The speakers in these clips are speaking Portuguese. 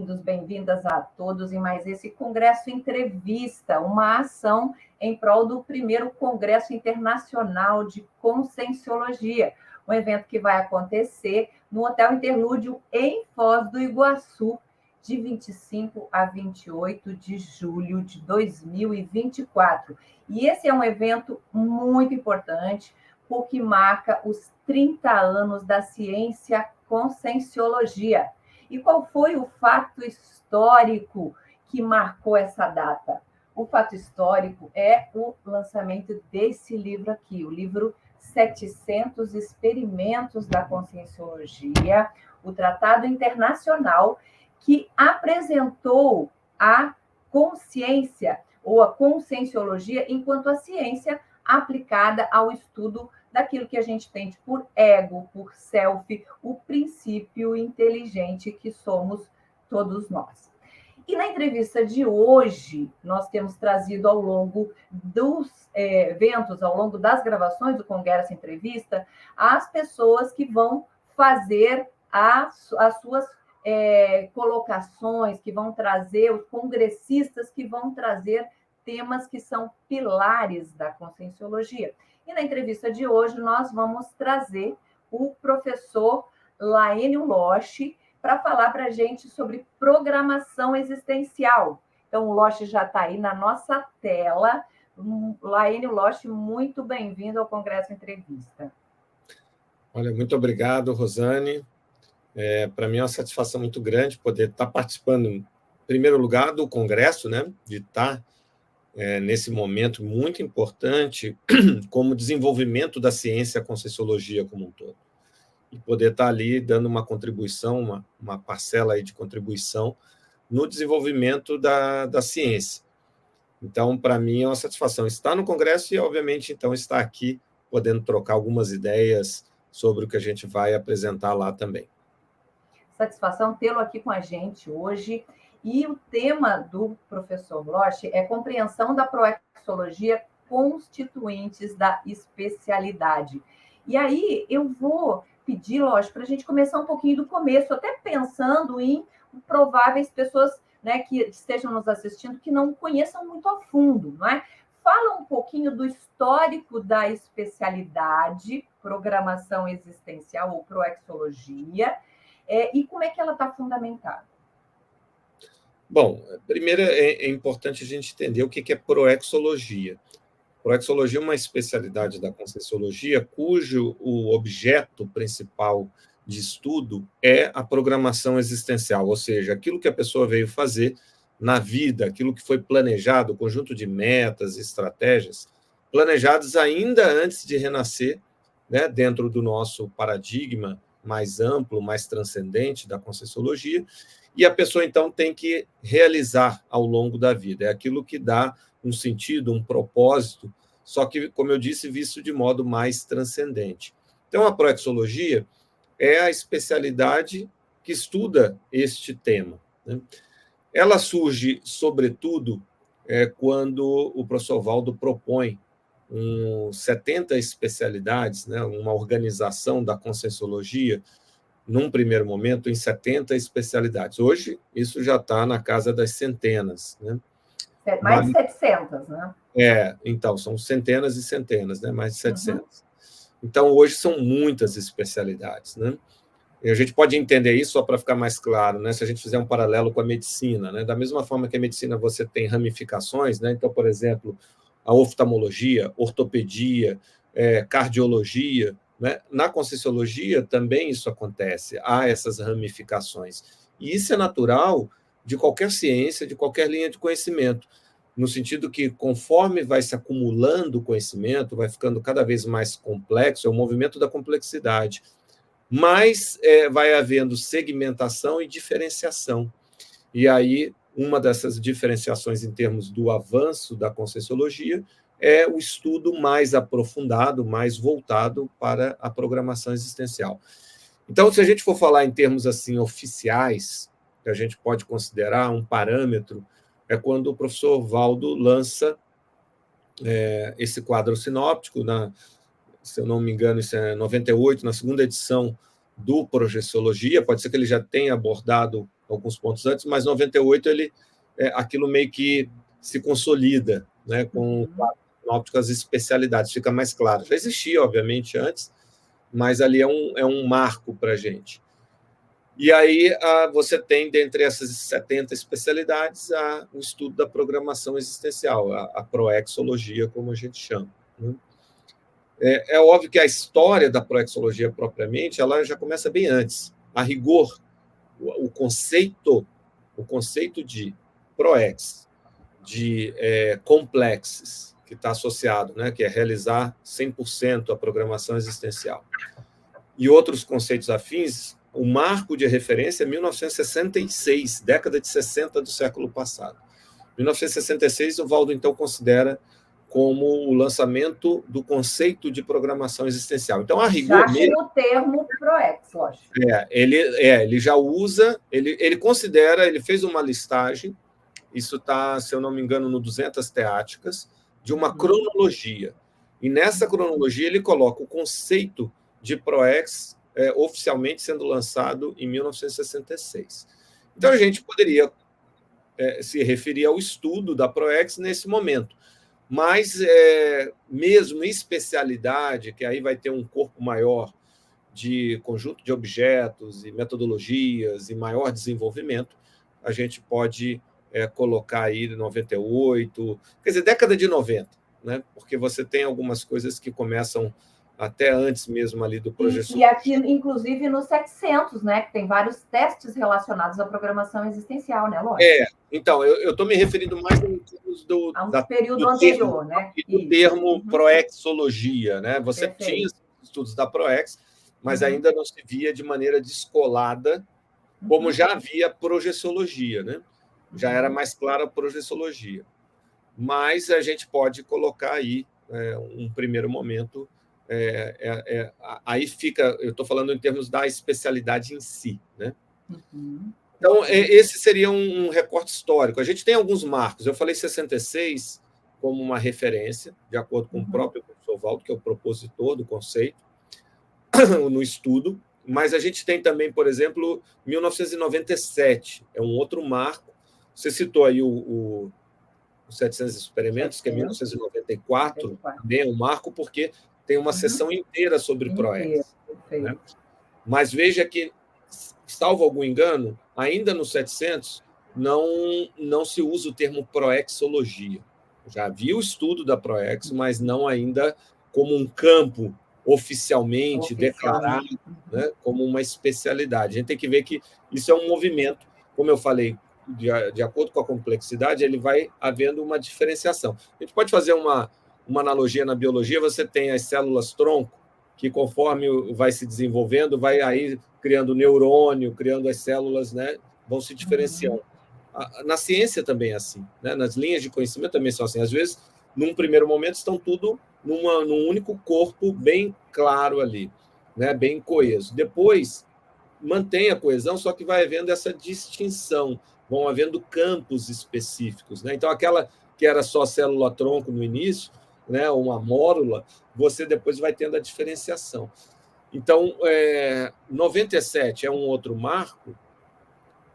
bem-vindos, bem-vindas a todos em mais esse Congresso Entrevista, uma ação em prol do primeiro Congresso Internacional de Conscienciologia, um evento que vai acontecer no Hotel Interlúdio em Foz do Iguaçu, de 25 a 28 de julho de 2024. E esse é um evento muito importante, porque marca os 30 anos da ciência Conscienciologia. E qual foi o fato histórico que marcou essa data? O fato histórico é o lançamento desse livro aqui, o livro 700 Experimentos da Conscienciologia, o Tratado Internacional que apresentou a consciência ou a conscienciologia enquanto a ciência aplicada ao estudo daquilo que a gente entende por ego, por self, o princípio inteligente que somos todos nós. E na entrevista de hoje, nós temos trazido ao longo dos eventos, ao longo das gravações do Congresso Entrevista, as pessoas que vão fazer as suas colocações, que vão trazer, os congressistas que vão trazer temas que são pilares da Conscienciologia. E na entrevista de hoje, nós vamos trazer o professor Laênio Loche para falar para a gente sobre programação existencial. Então, o Loche já está aí na nossa tela. Laênio Loche, muito bem-vindo ao Congresso Entrevista. Olha, muito obrigado, Rosane. Para mim é uma satisfação muito grande poder estar participando, em primeiro lugar, do Congresso, né? De estar nesse momento muito importante como desenvolvimento da ciência, a Conscienciologia como um todo. E poder estar ali dando uma contribuição, uma parcela aí de contribuição no desenvolvimento da ciência. Então, para mim, é uma satisfação estar no Congresso e, obviamente, então, estar aqui podendo trocar algumas ideias sobre o que a gente vai apresentar lá também. Satisfação tê-lo aqui com a gente hoje. E o tema do professor Loche é compreensão da proexologia, constituintes da especialidade. E aí eu vou pedir, Loche, para a gente começar um pouquinho do começo, até pensando em prováveis pessoas, né, que estejam nos assistindo que não conheçam muito a fundo, não é? Fala um pouquinho do histórico da especialidade, programação existencial ou proexologia, e como é que ela está fundamentada? Bom, primeiro é importante a gente entender o que é proexologia. Proexologia é uma especialidade da Conscienciologia cujo o objeto principal de estudo é a programação existencial, ou seja, aquilo que a pessoa veio fazer na vida, aquilo que foi planejado, o conjunto de metas, estratégias, planejadas ainda antes de renascer, né, dentro do nosso paradigma mais amplo, mais transcendente da Conscienciologia, e a pessoa, então, tem que realizar ao longo da vida. É aquilo que dá um sentido, um propósito, só que, como eu disse, visto de modo mais transcendente. Então, a proexologia é a especialidade que estuda este tema, né? Ela surge, sobretudo, quando o professor Valdo propõe 70 especialidades, né, uma organização da Conscienciologia, num primeiro momento, em 70 especialidades. Hoje, isso já está na casa das centenas, né? Mais de 700, né? Então, são centenas e centenas, né? Mais de 700. Uhum. Então, hoje são muitas especialidades, né? E a gente pode entender isso, só para ficar mais claro, né? Se a gente fizer um paralelo com a medicina, né? Da mesma forma que a medicina você tem ramificações, né? Então, por exemplo, a oftalmologia, ortopedia, cardiologia, né? Na Conscienciologia também isso acontece, há essas ramificações. E isso é natural de qualquer ciência, de qualquer linha de conhecimento, no sentido que, conforme vai se acumulando o conhecimento, vai ficando cada vez mais complexo, é o movimento da complexidade, mas vai havendo segmentação e diferenciação. E aí, uma dessas diferenciações em termos do avanço da Conscienciologia é o estudo mais aprofundado, mais voltado para a programação existencial. Então, se a gente for falar em termos assim oficiais, que a gente pode considerar um parâmetro, é quando o professor Valdo lança esse quadro sinóptico, se eu não me engano, isso é 98, na segunda edição do Projeciologia. Pode ser que ele já tenha abordado alguns pontos antes, mas 98 aquilo meio que se consolida, né, com as especialidades, fica mais claro. Já existia, obviamente, antes, mas ali é um marco para a gente. E aí você tem, dentre essas 70 especialidades, o estudo da programação existencial, a proexologia, como a gente chama, né? É óbvio que a história da proexologia propriamente, ela já começa bem antes. A rigor, o conceito de proex, de complexes, que está associado, né, que é realizar 100% a programação existencial, e outros conceitos afins, o marco de referência é 1966, década de 60 do século passado. 1966, o Waldo, então, considera como o lançamento do conceito de programação existencial. Então, a rigor já com o termo ProEx, lógico. Ele já usa, ele considera, ele fez uma listagem, isso está, se eu não me engano, no 200 teáticas, de uma cronologia. E nessa cronologia ele coloca o conceito de ProEx oficialmente sendo lançado em 1966. Então, a gente poderia se referir ao estudo da ProEx nesse momento. Mas, mesmo em especialidade, que aí vai ter um corpo maior de conjunto de objetos e metodologias e maior desenvolvimento, a gente pode colocar aí 98, quer dizer, década de 90, né? Porque você tem algumas coisas que começam até antes mesmo ali do projeto. E aqui, inclusive, no 700, né, que tem vários testes relacionados à programação existencial, né, lógico? Então, eu estou me referindo mais em termos período anterior, né? Do termo proexologia, né? Você tinha estudos da proex, mas ainda não se via de maneira descolada, como já havia projeciologia, né? Já era mais clara a projeciologia. Mas a gente pode colocar aí um primeiro momento. Aí fica, eu estou falando em termos da especialidade em si, né? Então, esse seria um recorte histórico. A gente tem alguns marcos. Eu falei 66 como uma referência, de acordo com o próprio professor Waldo, que é o propositor do conceito, no estudo, mas a gente tem também, por exemplo, 1997, é um outro marco. Você citou aí o 700 experimentos, que é 1994, também é um marco, porque tem uma sessão inteira sobre ProEx. Né? Mas veja que, salvo algum engano, ainda no 700 não se usa o termo proexologia. Já havia o estudo da ProEx, mas não ainda como um campo oficialmente declarado, né, como uma especialidade. A gente tem que ver que isso é um movimento, como eu falei, de acordo com a complexidade, ele vai havendo uma diferenciação. A gente pode fazer uma analogia na biologia, você tem as células-tronco, que conforme vai se desenvolvendo, vai aí criando neurônio, criando as células, né, vão se diferenciando. Na ciência também é assim, né? Nas linhas de conhecimento também são assim. Às vezes, num primeiro momento, estão tudo num único corpo bem claro ali, né? Bem coeso. Depois, mantém a coesão, só que vai havendo essa distinção, vão havendo campos específicos, né? Então, aquela que era só célula-tronco no início, né? Uma mórula, você depois vai tendo a diferenciação. Então, 97 é um outro marco,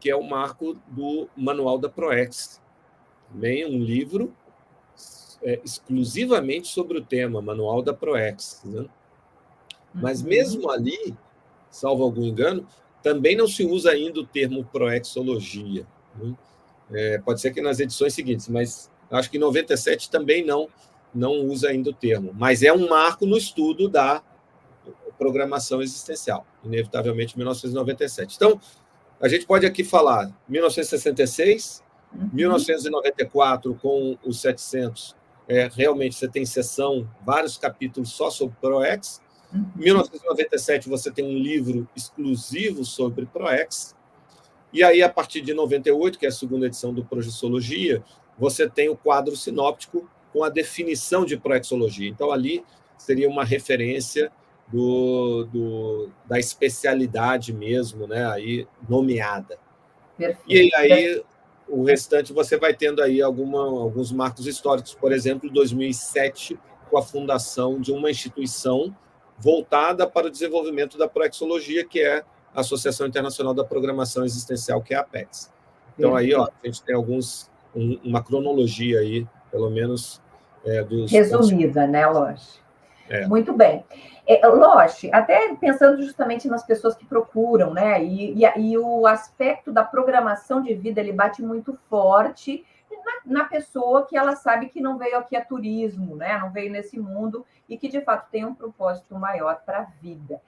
que é o marco do Manual da ProEx. Também um livro exclusivamente sobre o tema, Manual da ProEx. Né? Mas mesmo ali, salvo algum engano, também não se usa ainda o termo proexologia. Né? Pode ser que nas edições seguintes, mas acho que em 97 também não usa ainda o termo. Mas é um marco no estudo da programação existencial, inevitavelmente 1997. Então, a gente pode aqui falar 1966, 1994 com os 700, realmente você tem sessão, vários capítulos só sobre ProEx. 1997 você tem um livro exclusivo sobre ProEx. E aí, a partir de 98, que é a segunda edição do Projeciologia, você tem o quadro sinóptico com a definição de proexologia. Então, ali seria uma referência da especialidade mesmo, né, aí nomeada. Perfeito. E aí o restante você vai tendo aí alguns marcos históricos, por exemplo, 2007, com a fundação de uma instituição voltada para o desenvolvimento da proexologia, que é a Associação Internacional da Programação Existencial, que é a APEX. Então, aí, ó, a gente tem uma cronologia aí, pelo menos, dos... Resumida, né, Loche? Muito bem. Loche, até pensando justamente nas pessoas que procuram, né, e o aspecto da programação de vida, ele bate muito forte na pessoa que ela sabe que não veio aqui a turismo, né, não veio nesse mundo e que, de fato, tem um propósito maior para a vida.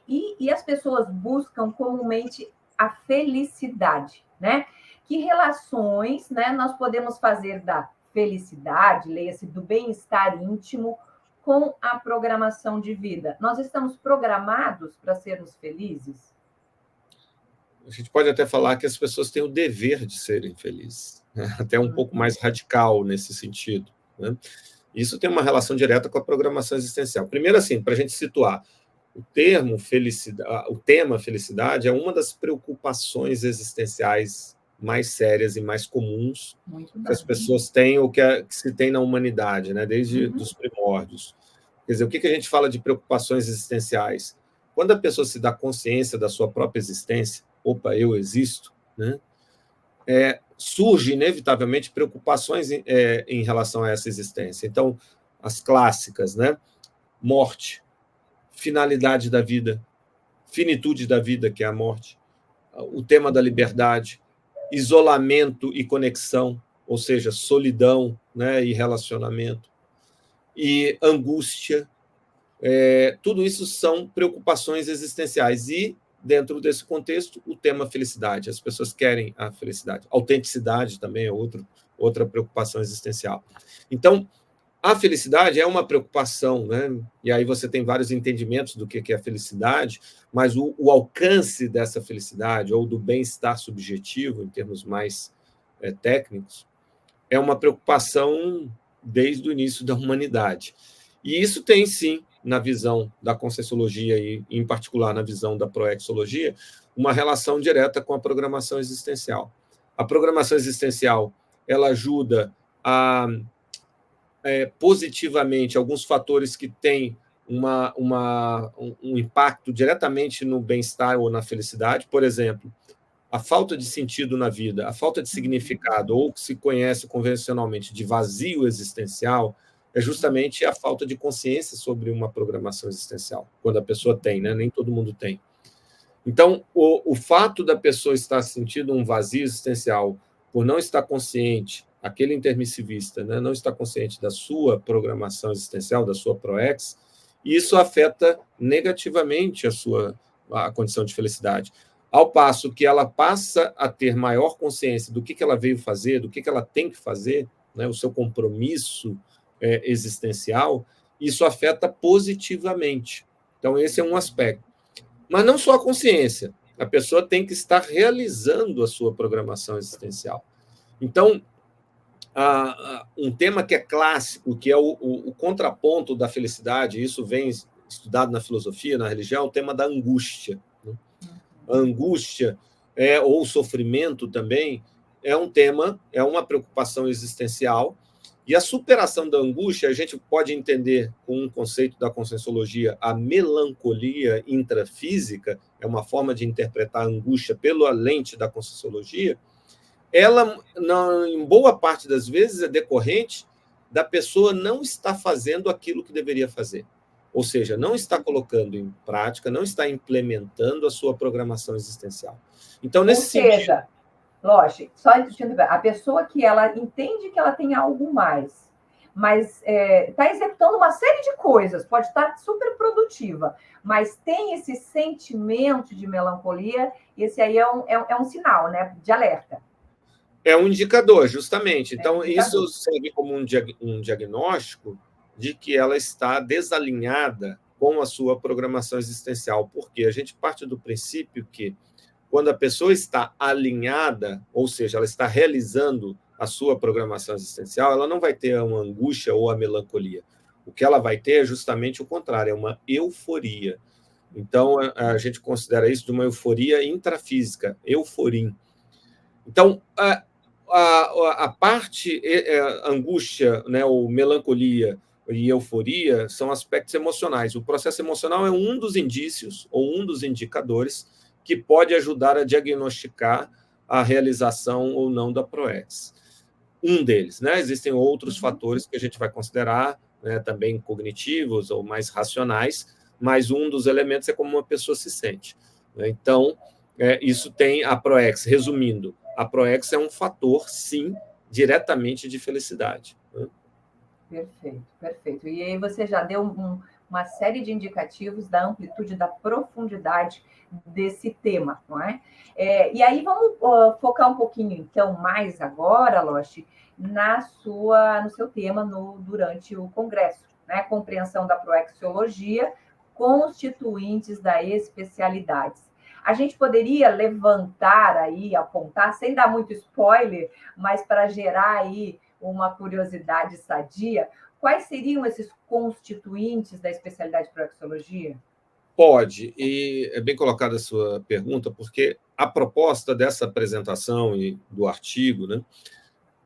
E as pessoas buscam comumente a felicidade, né? Que relações, né, nós podemos fazer da felicidade, leia-se do bem-estar íntimo, com a programação de vida? Nós estamos programados para sermos felizes? A gente pode até falar que as pessoas têm o dever de serem felizes, né? Até um pouco mais radical nesse sentido, né? Isso tem uma relação direta com a programação existencial. Primeiro, assim, para a gente situar, o tema felicidade é uma das preocupações existenciais mais sérias e mais comuns que as pessoas têm ou que se tem na humanidade, né? Desde os primórdios. Quer dizer, o que a gente fala de preocupações existenciais? Quando a pessoa se dá consciência da sua própria existência, opa, eu existo, né? Surge, inevitavelmente, preocupações em relação a essa existência. Então, as clássicas, né? Morte, finalidade da vida, finitude da vida, que é a morte, o tema da liberdade, isolamento e conexão, ou seja, solidão, né, e relacionamento, e angústia. Tudo isso são preocupações existenciais. E, dentro desse contexto, o tema felicidade. As pessoas querem a felicidade. Autenticidade também é outra preocupação existencial. Então, a felicidade é uma preocupação, né? E aí você tem vários entendimentos do que é a felicidade, mas o alcance dessa felicidade, ou do bem-estar subjetivo, em termos mais técnicos, é uma preocupação desde o início da humanidade. E isso tem, sim, na visão da Conscienciologia e, em particular, na visão da Proexologia, uma relação direta com a programação existencial. A programação existencial, ela ajuda a positivamente alguns fatores que têm um impacto diretamente no bem-estar ou na felicidade. Por exemplo, a falta de sentido na vida, a falta de significado, ou que se conhece convencionalmente de vazio existencial, é justamente a falta de consciência sobre uma programação existencial, quando a pessoa tem, né? Nem todo mundo tem. Então, o fato da pessoa estar sentindo um vazio existencial por não estar consciente, aquele intermissivista, né, não está consciente da sua programação existencial, da sua proex, isso afeta negativamente a condição de felicidade. Ao passo que ela passa a ter maior consciência do que ela veio fazer, do que ela tem que fazer, né, o seu compromisso existencial, isso afeta positivamente. Então, esse é um aspecto. Mas não só a consciência, a pessoa tem que estar realizando a sua programação existencial. Então, um tema que é clássico, que é o contraponto da felicidade, isso vem estudado na filosofia, na religião, é o tema da angústia. Né? A angústia, ou o sofrimento também, é um tema, é uma preocupação existencial, e a superação da angústia, a gente pode entender com um conceito da Conscienciologia, a melancolia intrafísica, é uma forma de interpretar a angústia pela lente da Conscienciologia. Ela, em boa parte das vezes, é decorrente da pessoa não estar fazendo aquilo que deveria fazer. Ou seja, não está colocando em prática, não está implementando a sua programação existencial. Então, nesse sentido... Loche, só entendendo, a pessoa que ela entende que ela tem algo mais, mas está executando uma série de coisas, pode estar super produtiva, mas tem esse sentimento de melancolia, esse aí é um sinal, né, de alerta. É um indicador, justamente. Então, isso serve como um diagnóstico de que ela está desalinhada com a sua programação existencial, porque a gente parte do princípio que, quando a pessoa está alinhada, ou seja, ela está realizando a sua programação existencial, ela não vai ter uma angústia ou a melancolia. O que ela vai ter é justamente o contrário, é uma euforia. Então, a gente considera isso de uma euforia intrafísica, euforim. Então, a parte angústia, né, ou melancolia e euforia são aspectos emocionais. O processo emocional é um dos indícios ou um dos indicadores que pode ajudar a diagnosticar a realização ou não da PROEX. Um deles, né? Existem outros fatores que a gente vai considerar, né, também cognitivos ou mais racionais, mas um dos elementos é como uma pessoa se sente. Então, isso tem a PROEX. Resumindo, a PROEX é um fator, sim, diretamente de felicidade. Perfeito, perfeito. E aí você já deu uma série de indicativos da amplitude, da profundidade desse tema, não é? E aí vamos focar um pouquinho, então, mais agora, Loche, no seu tema durante o Congresso, né? Compreensão da proexologia, constituintes da especialidades. A gente poderia levantar aí, apontar, sem dar muito spoiler, mas para gerar aí uma curiosidade sadia, quais seriam esses constituintes da especialidade de proexologia? Pode, e é bem colocada a sua pergunta, porque a proposta dessa apresentação e do artigo, né,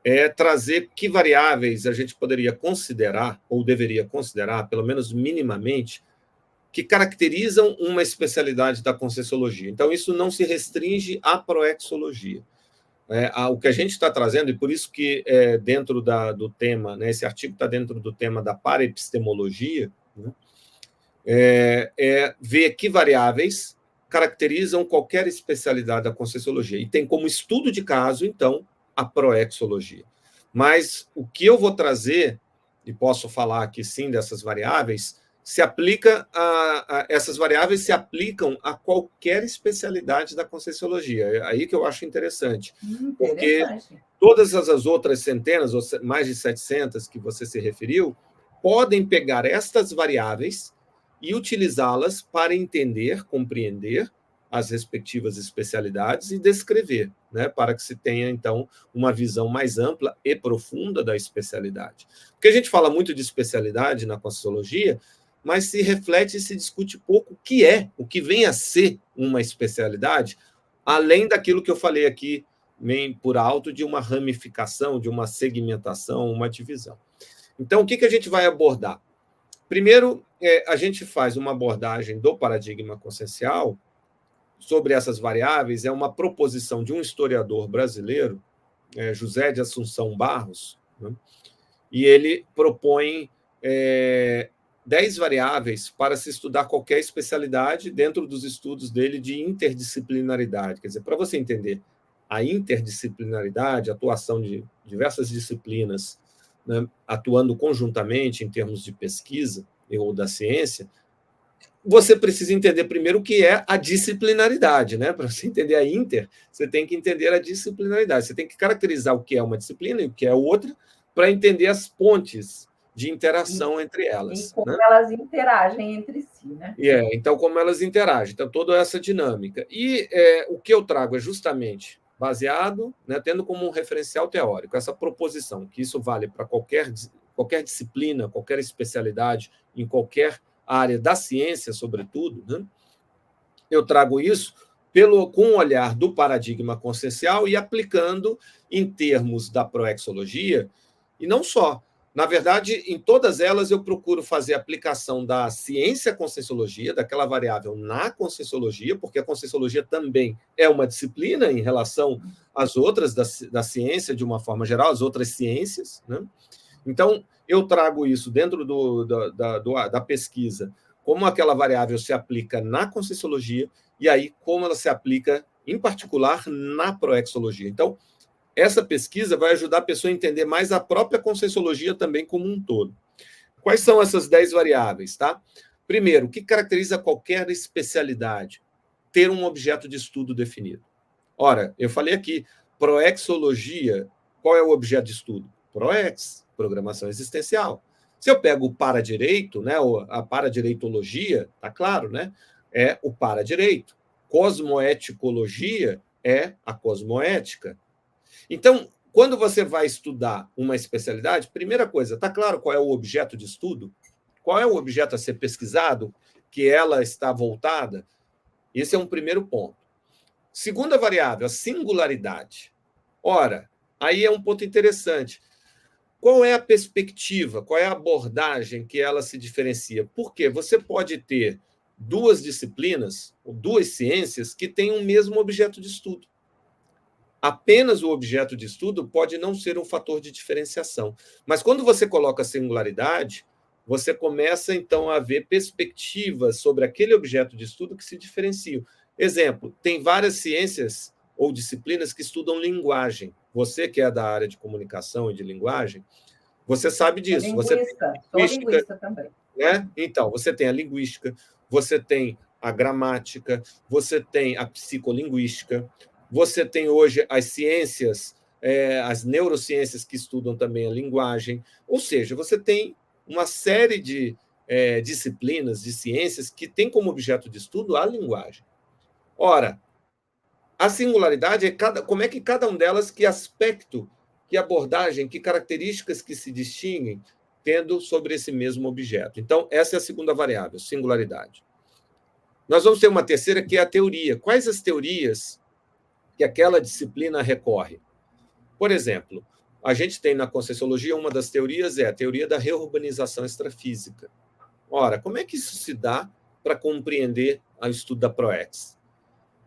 é trazer que variáveis a gente poderia considerar, ou deveria considerar, pelo menos minimamente, que caracterizam uma especialidade da Conscienciologia. Então, isso não se restringe à proexologia. O que a gente está trazendo, e por isso que dentro do tema, né, esse artigo está dentro do tema da paraepistemologia, né, ver que variáveis caracterizam qualquer especialidade da Conscienciologia. E tem como estudo de caso, então, a proexologia. Mas o que eu vou trazer, e posso falar aqui sim dessas variáveis, essas variáveis se aplicam a qualquer especialidade da Conscienciologia. É aí que eu acho interessante. Porque todas as outras centenas, ou mais de 700 que você se referiu, podem pegar estas variáveis e utilizá-las para entender, compreender as respectivas especialidades e descrever, né, para que se tenha, então, uma visão mais ampla e profunda da especialidade. Porque a gente fala muito de especialidade na Conscienciologia, mas se reflete e se discute pouco o que vem a ser uma especialidade, além daquilo que eu falei aqui, bem por alto, de uma ramificação, de uma segmentação, uma divisão. Então, o que a gente vai abordar? Primeiro, a gente faz uma abordagem do paradigma consciencial sobre essas variáveis, é uma proposição de um historiador brasileiro, José de Assunção Barros, né? E ele propõe 10 variáveis para se estudar qualquer especialidade dentro dos estudos dele de interdisciplinaridade. Quer dizer, para você entender a interdisciplinaridade, a atuação de diversas disciplinas, né, atuando conjuntamente em termos de pesquisa ou da ciência, você precisa entender primeiro o que é a disciplinaridade, né? Para você entender a inter, você tem que entender a disciplinaridade. Você tem que caracterizar o que é uma disciplina e o que é outra, para entender as pontes de interação entre elas. E como, né, elas interagem entre si, né? Então, como elas interagem. Então, toda essa dinâmica. E o que eu trago é justamente baseado, né, tendo como um referencial teórico essa proposição, que isso vale para qualquer disciplina, qualquer especialidade, em qualquer área da ciência, sobretudo, né? Eu trago isso com o olhar do paradigma consciencial e aplicando em termos da proexologia, e não só. Na verdade, em todas elas eu procuro fazer aplicação da ciência conscienciologia, daquela variável na conscienciologia, porque a conscienciologia também é uma disciplina em relação às outras da ciência, de uma forma geral, as outras ciências, né? Então, eu trago isso dentro da pesquisa, como aquela variável se aplica na conscienciologia, e aí como ela se aplica, em particular, na proexologia. Então, essa pesquisa vai ajudar a pessoa a entender mais a própria conscienciologia também como um todo. Quais são essas 10 variáveis, tá? Primeiro, o que caracteriza qualquer especialidade? Ter um objeto de estudo definido. Ora, eu falei aqui, proexologia, qual é o objeto de estudo? Proex, programação existencial. Se eu pego o paradireito, né, a paradireitologia, tá claro, né? É o paradireito. Cosmoeticologia é a cosmoética. Então, quando você vai estudar uma especialidade, primeira coisa, tá claro qual é o objeto de estudo? Qual é o objeto a ser pesquisado? Que ela está voltada? Esse é um primeiro ponto. Segunda variável, a singularidade. Ora, aí é um ponto interessante. Qual é a perspectiva, qual é a abordagem que ela se diferencia? Por quê? Você pode ter duas disciplinas, ou duas ciências, que têm um mesmo objeto de estudo. Apenas o objeto de estudo pode não ser um fator de diferenciação. Mas quando você coloca singularidade, você começa, então, a ver perspectivas sobre aquele objeto de estudo que se diferenciam. Exemplo, tem várias ciências ou disciplinas que estudam linguagem. Você, que é da área de comunicação e de linguagem, você sabe disso. Sou linguista também. Né? Então, você tem a linguística, você tem a gramática, você tem a psicolinguística, você tem hoje as ciências, as neurociências que estudam também a linguagem. Ou seja, você tem uma série de disciplinas, de ciências que têm como objeto de estudo a linguagem. Ora, a singularidade é como é que cada uma delas, que aspecto, que abordagem, que características que se distinguem tendo sobre esse mesmo objeto. Então, essa é a segunda variável, singularidade. Nós vamos ter uma terceira, que é a teoria. Quais as teorias que aquela disciplina recorre? Por exemplo, a gente tem na Conscienciologia, uma das teorias é a teoria da reurbanização extrafísica. Ora, como é que isso se dá para compreender o estudo da PROEX?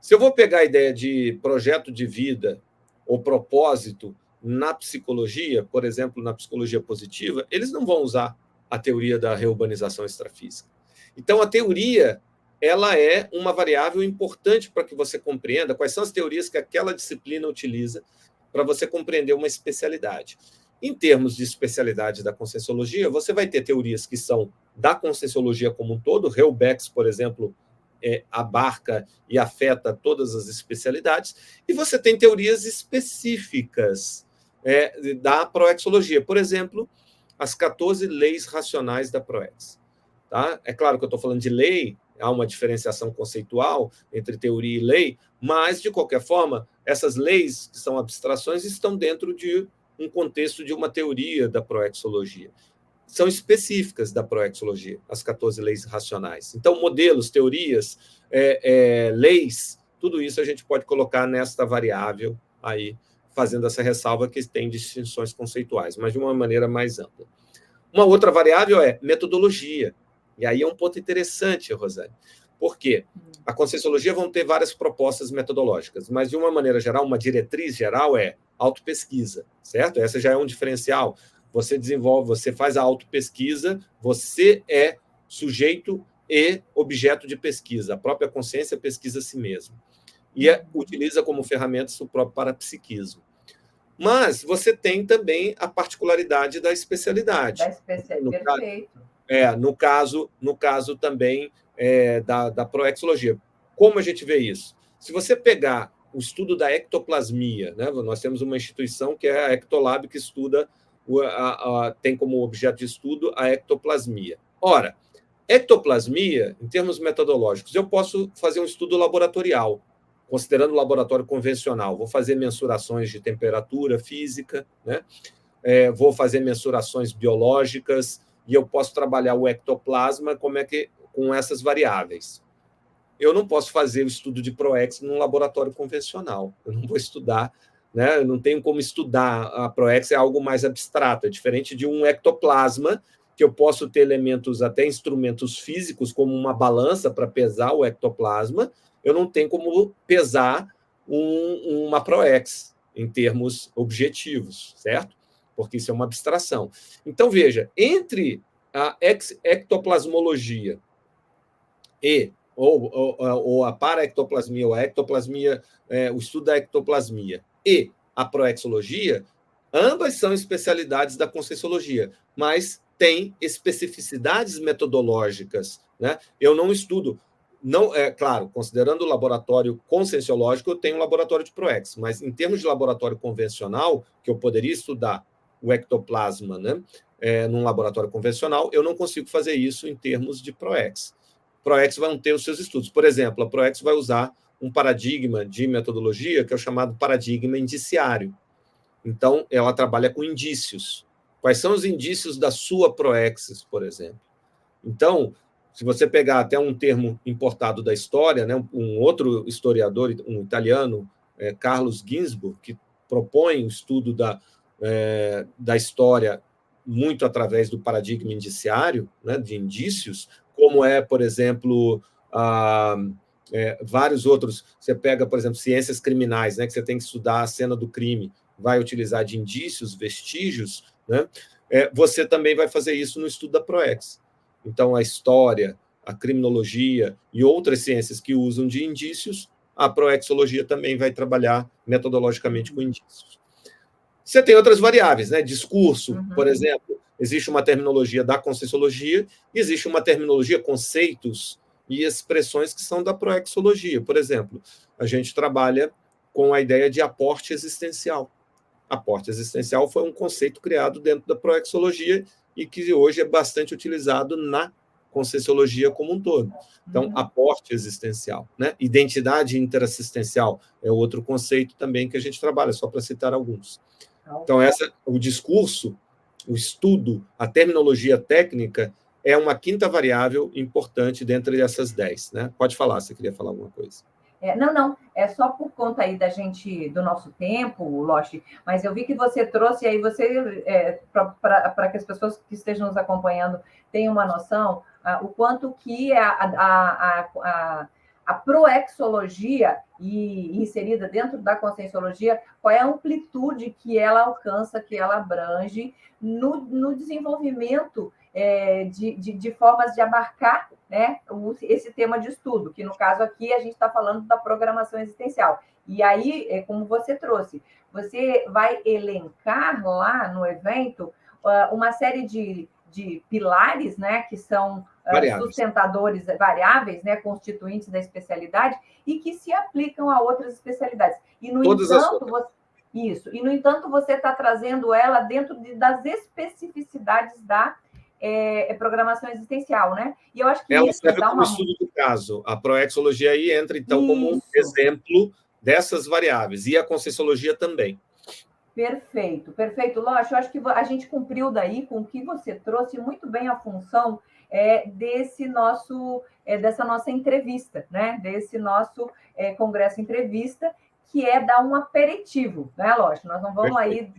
Se eu vou pegar a ideia de projeto de vida ou propósito na psicologia, por exemplo, na psicologia positiva, eles não vão usar a teoria da reurbanização extrafísica. Então, a teoria, ela é uma variável importante para que você compreenda quais são as teorias que aquela disciplina utiliza para você compreender uma especialidade. Em termos de especialidade da Conscienciologia, você vai ter teorias que são da Conscienciologia como um todo. Heubex, por exemplo, abarca e afeta todas as especialidades, e você tem teorias específicas da proexologia. Por exemplo, as 14 leis racionais da PROEX. Tá? É claro que eu estou falando de lei, há uma diferenciação conceitual entre teoria e lei, mas, de qualquer forma, essas leis, que são abstrações, estão dentro de um contexto de uma teoria da proexologia. São específicas da proexologia, as 14 leis racionais. Então, modelos, teorias, leis, tudo isso a gente pode colocar nesta variável aí, fazendo essa ressalva que tem distinções conceituais, mas de uma maneira mais ampla. Uma outra variável é metodologia. E aí é um ponto interessante, Rosane. Por quê? A Conscienciologia vão ter várias propostas metodológicas, mas, de uma maneira geral, uma diretriz geral é autopesquisa, certo? Essa já é um diferencial. Você desenvolve, você faz a autopesquisa, você é sujeito e objeto de pesquisa. A própria consciência pesquisa a si mesmo. E utiliza como ferramenta o próprio parapsiquismo. Mas você tem também a particularidade da especialidade. Perfeito. No caso também da proexologia. Como a gente vê isso? Se você pegar o estudo da ectoplasmia, né? Nós temos uma instituição que é a Ectolab, que estuda, tem como objeto de estudo a ectoplasmia. Ora, ectoplasmia, em termos metodológicos, eu posso fazer um estudo laboratorial, considerando o laboratório convencional. Vou fazer mensurações de temperatura física, né? Vou fazer mensurações biológicas, e eu posso trabalhar o ectoplasma com essas variáveis. Eu não posso fazer o estudo de PROEX num laboratório convencional. Eu não vou estudar, né? Eu não tenho como estudar. A PROEX é algo mais abstrato, é diferente de um ectoplasma, que eu posso ter elementos, até instrumentos físicos, como uma balança para pesar o ectoplasma. Eu não tenho como pesar uma PROEX em termos objetivos, certo? Porque isso é uma abstração. Então, veja, entre a ectoplasmologia ou a paraectoplasmia, ou a ectoplasmia, o estudo da ectoplasmia, e a proexologia, ambas são especialidades da Conscienciologia, mas têm especificidades metodológicas, né? Eu não estudo, claro, considerando o laboratório conscienciológico, eu tenho um laboratório de PROEX, mas em termos de laboratório convencional, que eu poderia estudar o ectoplasma, né, num laboratório convencional, eu não consigo fazer isso em termos de PROEX. PROEX vão ter os seus estudos. Por exemplo, a PROEX vai usar um paradigma de metodologia que é o chamado paradigma indiciário. Então, ela trabalha com indícios. Quais são os indícios da sua PROEX, por exemplo? Então, se você pegar até um termo importado da história, né, um outro historiador, um italiano, Carlos Ginzburg, que propõe o estudo da história muito através do paradigma indiciário, né, de indícios, como por exemplo, vários outros. Você pega, por exemplo, ciências criminais, né, que você tem que estudar a cena do crime, vai utilizar de indícios, vestígios, né? Você também vai fazer isso no estudo da PROEX. Então, a história, a criminologia e outras ciências que usam de indícios, a proexologia também vai trabalhar metodologicamente com indícios. Você tem outras variáveis, né? Discurso, por exemplo, existe uma terminologia da Conscienciologia, existe uma terminologia, conceitos e expressões que são da proexologia. Por exemplo, a gente trabalha com a ideia de aporte existencial. Aporte existencial foi um conceito criado dentro da proexologia e que hoje é bastante utilizado na Conscienciologia como um todo. Então, aporte existencial, né? Identidade interassistencial é outro conceito também que a gente trabalha, só para citar alguns. Então, o discurso, o estudo, a terminologia técnica é uma quinta variável importante dentre essas 10, né? Pode falar, você queria falar alguma coisa. Não, é só por conta aí do nosso tempo, Loche, mas eu vi que você trouxe aí, para que as pessoas que estejam nos acompanhando tenham uma noção, o quanto que a proexologia, e inserida dentro da conscienciologia, qual é a amplitude que ela alcança, que ela abrange no desenvolvimento de formas de abarcar, né, esse tema de estudo, que no caso aqui a gente está falando da programação existencial. E aí, como você trouxe, você vai elencar lá no evento uma série de pilares, né, que são sustentadores variáveis, né, constituintes da especialidade, e que se aplicam a outras especialidades. E, no entanto, você está trazendo ela dentro das especificidades da programação existencial, né? E eu acho que ela isso serve dá como estudo do caso. A proexologia aí entra, então, como um exemplo dessas variáveis, e a conscienciologia também. Perfeito, perfeito. Lógico, eu acho que a gente cumpriu daí com o que você trouxe muito bem a função dessa nossa entrevista, né? Desse nosso congresso entrevista, que é dar um aperitivo, né? Lógico, nós não vamos aí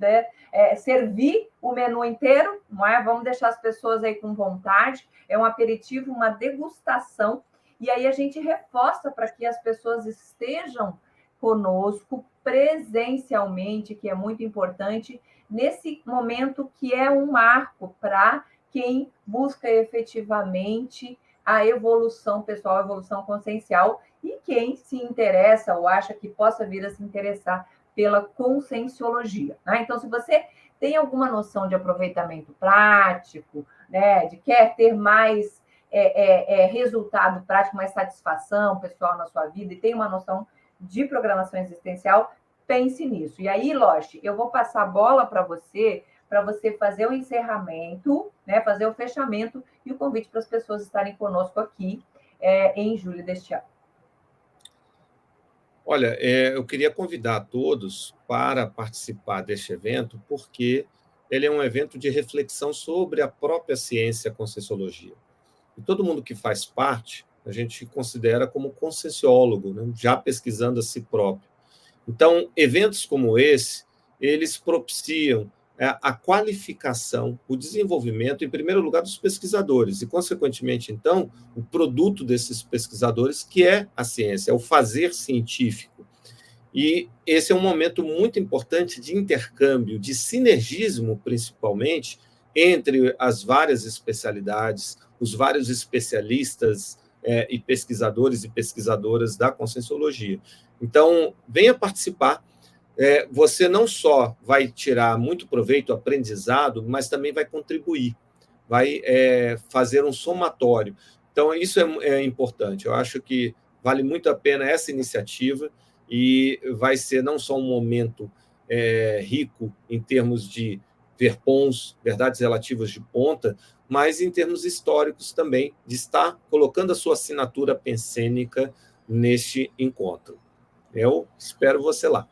servir o menu inteiro, não é? Vamos deixar as pessoas aí com vontade. É um aperitivo, uma degustação, e aí a gente reforça para que as pessoas estejam conosco presencialmente, que é muito importante, nesse momento que é um marco para quem busca efetivamente a evolução pessoal, a evolução consciencial, e quem se interessa ou acha que possa vir a se interessar pela conscienciologia, né? Então, se você tem alguma noção de aproveitamento prático, né, de quer ter mais resultado prático, mais satisfação pessoal na sua vida, e tem uma noção de programação existencial, pense nisso. E aí, Loche, eu vou passar a bola para você fazer o encerramento, né, fazer o fechamento e o convite para as pessoas estarem conosco aqui em julho deste ano. Olha, eu queria convidar todos para participar deste evento, porque ele é um evento de reflexão sobre a própria ciência conscienciologia. E todo mundo que faz parte, a gente considera como conscienciólogo, né, já pesquisando a si próprio. Então, eventos como esse, eles propiciam a qualificação, o desenvolvimento, em primeiro lugar, dos pesquisadores, e, consequentemente, então, o produto desses pesquisadores, que é a ciência, é o fazer científico. E esse é um momento muito importante de intercâmbio, de sinergismo, principalmente, entre as várias especialidades, os vários especialistas e pesquisadores e pesquisadoras da conscienciologia. Então, venha participar. Você não só vai tirar muito proveito, aprendizado, mas também vai contribuir, vai fazer um somatório. Então, isso é importante. Eu acho que vale muito a pena essa iniciativa e vai ser não só um momento rico em termos de verpons, verdades relativas de ponta, mas em termos históricos também, de estar colocando a sua assinatura pensênica neste encontro. Eu espero você lá.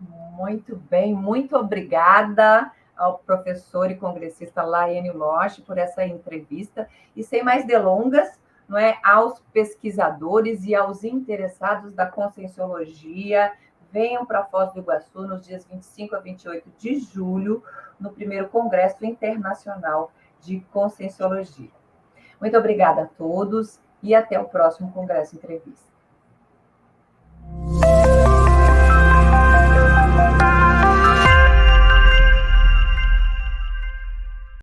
Muito bem, muito obrigada ao professor e congressista Laênio Loche por essa entrevista. E sem mais delongas, não é, aos pesquisadores e aos interessados da conscienciologia, venham para Foz do Iguaçu nos dias 25 a 28 de julho, no primeiro Congresso Internacional de Conscienciologia. Muito obrigada a todos e até o próximo Congresso Entrevista.